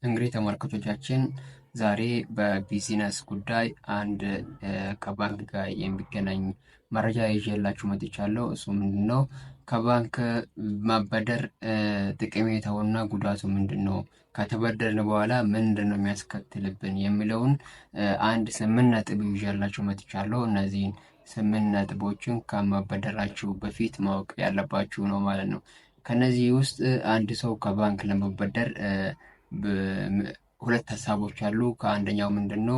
እንግዲህ ተመልካቾቻችን ዛሬ በቢዝነስ ጉዳይ አንድ ከባንክ ጋር የሚገናኝ መረጃ ይዤላችሁ መጥቻለሁ። እሱ ምንድነው? ከባንክ ማበደር ጠቀሜታውና ጉዳቱ ምንድነው? ከተበደርን በኋላ ምንድነው የሚያስከትልብን የሚለውን አንድ 8 ነጥብ ይዤላችሁ መጥቻለሁ። እነዚህን 8 ነጥቦችን ከመበደራችሁ በፊት ማወቅ ያለባችሁ ነው ማለት ነው። ከነዚህ ውስጥ አንድ ሰው ከባንክ ለመበደር ሁለት ሀሳቦች አሉ። ከአንደኛው ምንድነው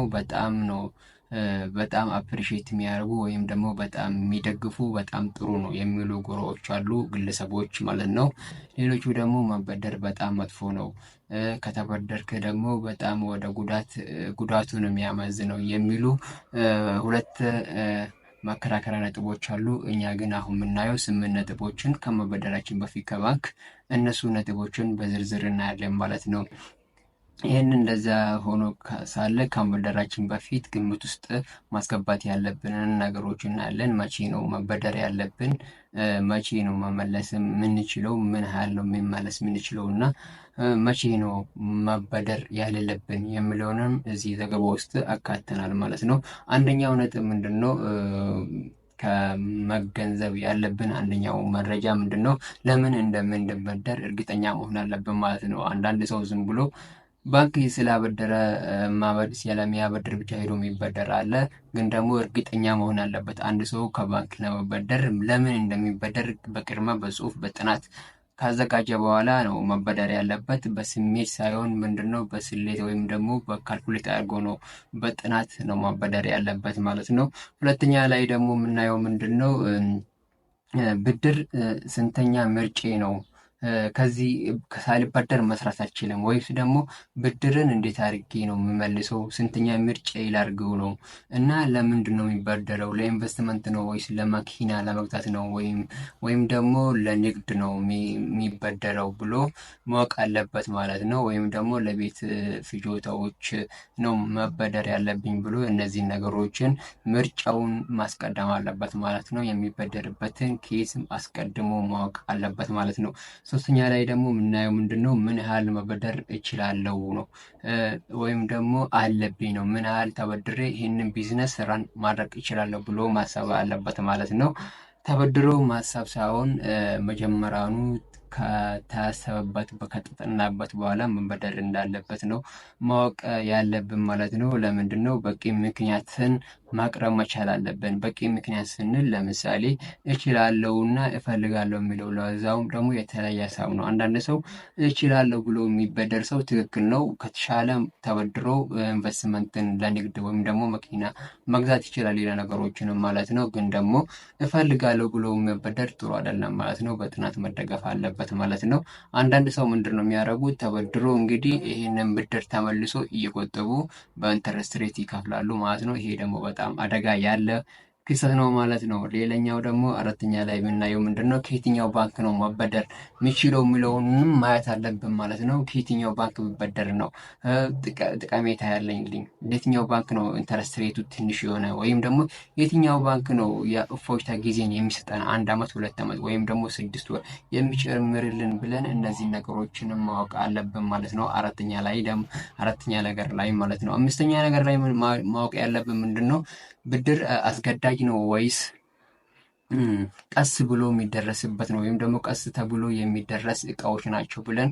በጣም አፕሪሺየት የሚያደርጉ ወይም ደግሞ በጣም የሚደግፉ በጣም ጥሩ ነው የሚሉ ጎራዎች አሉ፣ ግለሰቦች ማለት ነው። ሌሎቹ ደግሞ መበደር በጣም መጥፎ ነው፣ ከተበደርክ ደግሞ በጣም ወደ ጉዳቱን የሚያመዝነው የሚሉ ሁለት መከራከሪያ ነጥቦች አሉ። እኛ ግን አሁን የምናየው 8 ነጥቦችን ከመበደራችን በፊት ከባንክ እነሱ ነጥቦችን በዝርዝር እናያለን ማለት ነው። ይህን እንደዛ ሆኖ ሳለ ከመበደራችን በፊት ግምት ውስጥ ማስገባት ያለብንን ነገሮች እናያለን። መቼ ነው መበደር ያለብን? መቼ ነው መመለስ የምንችለው? ምን ያህል ነው መመለስ የምንችለው? እና መቼ ነው መበደር ያሌለብን የሚለውንም እዚህ ዘገባ ውስጥ አካተናል ማለት ነው። አንደኛው ነጥብ ምንድን ነው? ከመገንዘብ ያለብን አንደኛው መረጃ ምንድን ነው? ለምን እንደምንበደር እርግጠኛ መሆን አለብን ማለት ነው። አንዳንድ ሰው ዝም ብሎ ባንክ ስላበደረ ስለሚያበድር ብቻ ሄዶ የሚበደር አለ። ግን ደግሞ እርግጠኛ መሆን አለበት አንድ ሰው ከባንክ ለመበደር ለምን እንደሚበደር በቅድመ በጽሁፍ በጥናት ካዘጋጀ በኋላ ነው መበደር ያለበት። በስሜት ሳይሆን ምንድነው በስሌት ወይም ደግሞ በካልኩሌት አድርጎ ነው በጥናት ነው መበደር ያለበት ማለት ነው። ሁለተኛ ላይ ደግሞ የምናየው ምንድነው? ብድር ስንተኛ ምርጬ ነው? ከዚህ ሳልበደር መስራት አልችልም ወይስ ደግሞ ብድርን እንዴት አድርጌ ነው የምመልሰው? ስንተኛ ምርጫ ላድርገው ነው? እና ለምንድን ነው የሚበደረው? ለኢንቨስትመንት ነው ወይስ ለመኪና ለመግዛት ነው ወይም ደግሞ ለንግድ ነው የሚበደረው ብሎ ማወቅ አለበት ማለት ነው። ወይም ደግሞ ለቤት ፍጆታዎች ነው መበደር ያለብኝ ብሎ እነዚህን ነገሮችን ምርጫውን ማስቀደም አለበት ማለት ነው። የሚበደርበትን ኬስም አስቀድሞ ማወቅ አለበት ማለት ነው። ሶስተኛ ላይ ደግሞ የምናየው ምንድነው? ምን ያህል መበደር እችላለሁ ነው፣ ወይም ደግሞ አለብኝ ነው። ምን ያህል ተበድሬ ይህንን ቢዝነስ ራን ማድረግ እችላለሁ ብሎ ማሰብ አለበት ማለት ነው። ተበድሮ ማሰብ ሳይሆን መጀመሪያውኑ ከታሰበበት ከተጠናበት በኋላ መበደር እንዳለበት ነው ማወቅ ያለብን ማለት ነው። ለምንድን ነው? በቂ ምክንያትን ማቅረብ መቻል አለብን። በቂ ምክንያት ስንል ለምሳሌ እችላለሁና እፈልጋለሁ የሚለው ለዛውም ደግሞ የተለያየ ሀሳብ ነው። አንዳንድ ሰው እችላለሁ ብሎ የሚበደር ሰው ትክክል ነው፣ ከተሻለ ተበድሮ ኢንቨስትመንትን ለንግድ ወይም ደግሞ መኪና መግዛት ይችላል፣ ሌላ ነገሮችንም ማለት ነው። ግን ደግሞ እፈልጋለሁ ብሎ የሚበደር ጥሩ አይደለም ማለት ነው። በጥናት መደገፍ አለበት ማለት ነው። አንዳንድ ሰው ምንድን ነው የሚያደርጉት? ተበድሮ እንግዲህ ይህንን ብድር ተመልሶ እየቆጠቡ በኢንተረስት ሬት ይከፍላሉ ማለት ነው። ይሄ ደግሞ በጣም አደጋ ያለ ክስተት ነው ማለት ነው። ሌላኛው ደግሞ አራተኛ ላይ የምናየው ምንድነው? ከየትኛው ባንክ ነው መበደር የሚችለው የሚለውንም ማየት አለብን ማለት ነው። ከየትኛው ባንክ ቢበደር ነው ጠቀሜታ ያለኝ? የትኛው ባንክ ነው ኢንተረስት ሬቱ ትንሽ የሆነ ወይም ደግሞ የትኛው ባንክ ነው የእፎይታ ጊዜን የሚሰጠን 1 ዓመት 2 ዓመት ወይም ደግሞ 6 ወር የሚጨምርልን ብለን እነዚህ ነገሮችንም ማወቅ አለብን ማለት ነው። አራተኛ ነገር ላይ ማለት ነው። አምስተኛ ነገር ላይ ማወቅ ያለብን ምንድነው? ብድር አስገዳጅ ነው ወይስ ቀስ ብሎ የሚደረስበት ነው ወይም ደግሞ ቀስ ተብሎ የሚደረስ እቃዎች ናቸው ብለን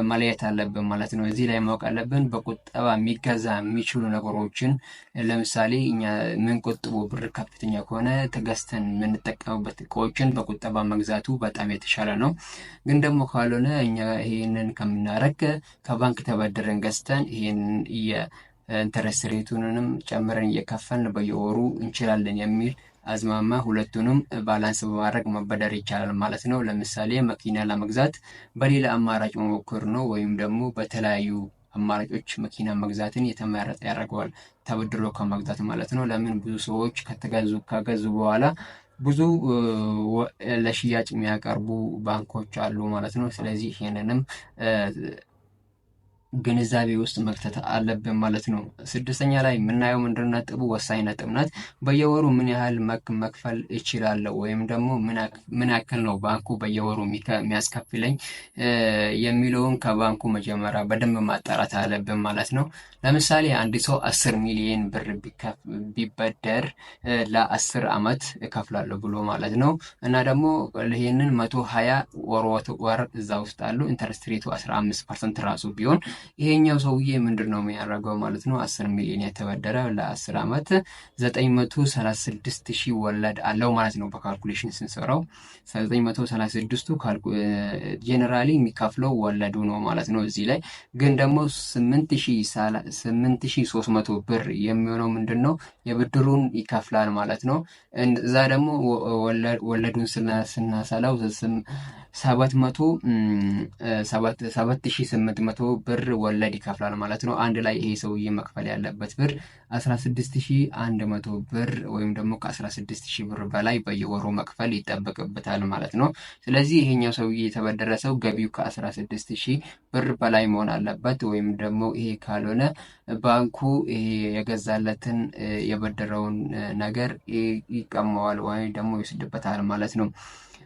መለየት አለብን ማለት ነው። እዚህ ላይ ማወቅ አለብን በቁጠባ የሚገዛ የሚችሉ ነገሮችን፣ ለምሳሌ እኛ የምንቆጥበው ብር ከፍተኛ ከሆነ ተገዝተን የምንጠቀምበት እቃዎችን በቁጠባ መግዛቱ በጣም የተሻለ ነው። ግን ደግሞ ካልሆነ እኛ ይሄንን ከምናረግ ከባንክ ተበድረን ገዝተን ይሄንን ኢንተረስት ሬቱንም ጨምረን እየከፈልን በየወሩ እንችላለን የሚል አዝማማ ሁለቱንም ባላንስ በማድረግ መበደር ይቻላል ማለት ነው። ለምሳሌ መኪና ለመግዛት በሌላ አማራጭ መሞከር ነው፣ ወይም ደግሞ በተለያዩ አማራጮች መኪና መግዛትን የተመረጠ ያደርገዋል ተበድሮ ከመግዛት ማለት ነው። ለምን? ብዙ ሰዎች ከገዙ በኋላ ብዙ ለሽያጭ የሚያቀርቡ ባንኮች አሉ ማለት ነው። ስለዚህ ይሄንንም ግንዛቤ ውስጥ መክተት አለብን ማለት ነው። ስድስተኛ ላይ የምናየው ምንድን ነጥቡ ወሳኝ ነጥብ ናት። በየወሩ ምን ያህል መክፈል እችላለሁ ወይም ደግሞ ምን ያክል ነው ባንኩ በየወሩ የሚያስከፍለኝ የሚለውን ከባንኩ መጀመሪያ በደንብ ማጣራት አለብን ማለት ነው። ለምሳሌ አንድ ሰው 10 ሚሊዮን ብር ቢበደር ለ10 ዓመት እከፍላለሁ ብሎ ማለት ነው እና ደግሞ ይህንን 120 ወር እዛ ውስጥ አሉ ኢንተረስት ሬቱ 15% ራሱ ቢሆን ይሄኛው ሰውዬ ምንድን ነው የሚያደርገው ማለት ነው? 10 ሚሊዮን የተበደረ ለ10 ዓመት 936 ሺህ ወለድ አለው ማለት ነው። በካልኩሌሽን ስንሰራው 936ቱ ጄኔራሊ የሚከፍለው ወለዱ ነው ማለት ነው። እዚህ ላይ ግን ደግሞ 8300 ብር የሚሆነው ምንድን ነው የብድሩን ይከፍላል ማለት ነው። እዛ ደግሞ ወለዱን ስናሰላው 7800 ብር ወለድ ይከፍላል ማለት ነው። አንድ ላይ ይሄ ሰውዬ መክፈል ያለበት ብር 16100 ብር ወይም ደግሞ ከ16000 ብር በላይ በየወሩ መክፈል ይጠበቅበታል ማለት ነው። ስለዚህ ይሄኛው ሰውዬ የተበደረ ሰው ገቢው ከ16000 ብር በላይ መሆን አለበት። ወይም ደግሞ ይሄ ካልሆነ ባንኩ ይሄ የገዛለትን የበደረውን ነገር ይቀማዋል ወይም ደግሞ ይወስድበታል ማለት ነው።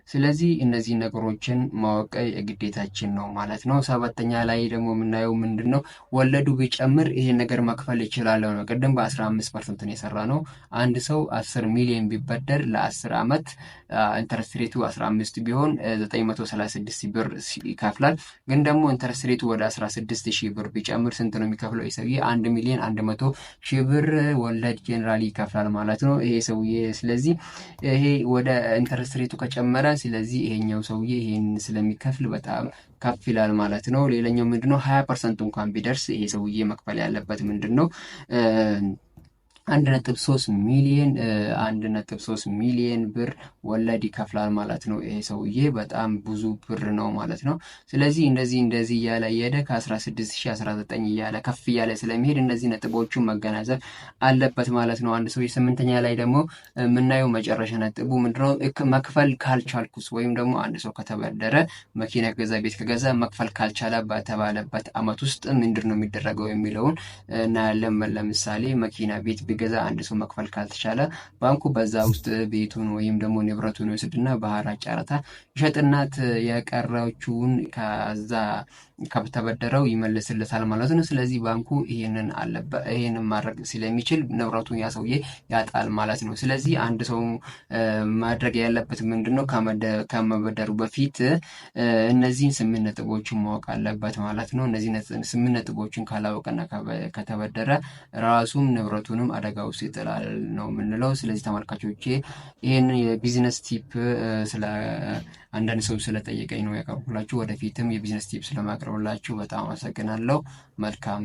ስለዚህ እነዚህ ነገሮችን ማወቅ የግዴታችን ነው ማለት ነው። ሰባተኛ ላይ ደግሞ የምናየው ምንድን ነው? ወለዱ ቢጨምር ይሄን ነገር መክፈል ይችላለሁ ነው። ቅድም በ15% ነው የሰራ ነው። አንድ ሰው 10 ሚሊዮን ቢበደር ለ10 ዓመት ኢንተረስት ሬቱ 15 ቢሆን 936 ብር ይከፍላል። ግን ደግሞ ኢንተረስት ሬቱ ወደ 16000 ብር ቢጨምር ስንት ነው የሚከፍለው? ይህ ሰውዬ 1 ሚሊዮን 100 ሺህ ብር ወለድ ጄኔራሊ ይከፍላል ማለት ነው ይሄ ሰውዬ። ስለዚህ ይሄ ወደ ኢንተረስት ሬቱ ከጨመረ ስለዚህ ይሄኛው ሰውዬ ይሄን ስለሚከፍል በጣም ከፍ ይላል ማለት ነው። ሌላኛው ምንድነው 20% እንኳን ቢደርስ ይሄ ሰውዬ መክፈል ያለበት ምንድነው 1.3 ሚሊዮን ብር ወለድ ይከፍላል ማለት ነው። ይሄ ሰውዬ በጣም ብዙ ብር ነው ማለት ነው። ስለዚህ እንደዚህ እያለ እየሄደ ከ16000 19 እያለ ከፍ እያለ ስለሚሄድ እነዚህ ነጥቦቹን መገናዘብ አለበት ማለት ነው። አንድ ሰው የስምንተኛ ላይ ደግሞ የምናየው መጨረሻ ነጥቡ ምንድነው መክፈል ካልቻልኩስ ወይም ደግሞ አንድ ሰው ከተበደረ መኪና ከገዛ ቤት ከገዛ መክፈል ካልቻለ በተባለበት ዓመት ውስጥ ምንድነው የሚደረገው የሚለውን እናያለን። ለምሳሌ መኪና ቤት ገዛ አንድ ሰው መክፈል ካልተቻለ ባንኩ በዛ ውስጥ ቤቱን ወይም ደግሞ ንብረቱን ይወስድና በሐራጅ ጨረታ ይሸጥናት የቀረችውን ከዛ ከተበደረው ይመልስለታል ማለት ነው። ስለዚህ ባንኩ ይሄንን ማድረግ ስለሚችል ንብረቱን ያ ሰውዬ ያጣል ማለት ነው። ስለዚህ አንድ ሰው ማድረግ ያለበት ምንድነው ከመበደሩ በፊት እነዚህን 8 ነጥቦችን ማወቅ አለበት ማለት ነው። እነዚህ 8 ነጥቦችን ካላወቀና ከተበደረ ራሱም ንብረቱንም አደጋ ውስጥ ይጥላል ነው የምንለው። ስለዚህ ተመልካቾቼ ይህንን የቢዝነስ ቲፕ ስለ አንዳንድ ሰው ስለጠየቀኝ ነው ያቀርብላችሁ። ወደፊትም የቢዝነስ ቲፕ ስለማቅረብላችሁ በጣም አመሰግናለሁ። መልካም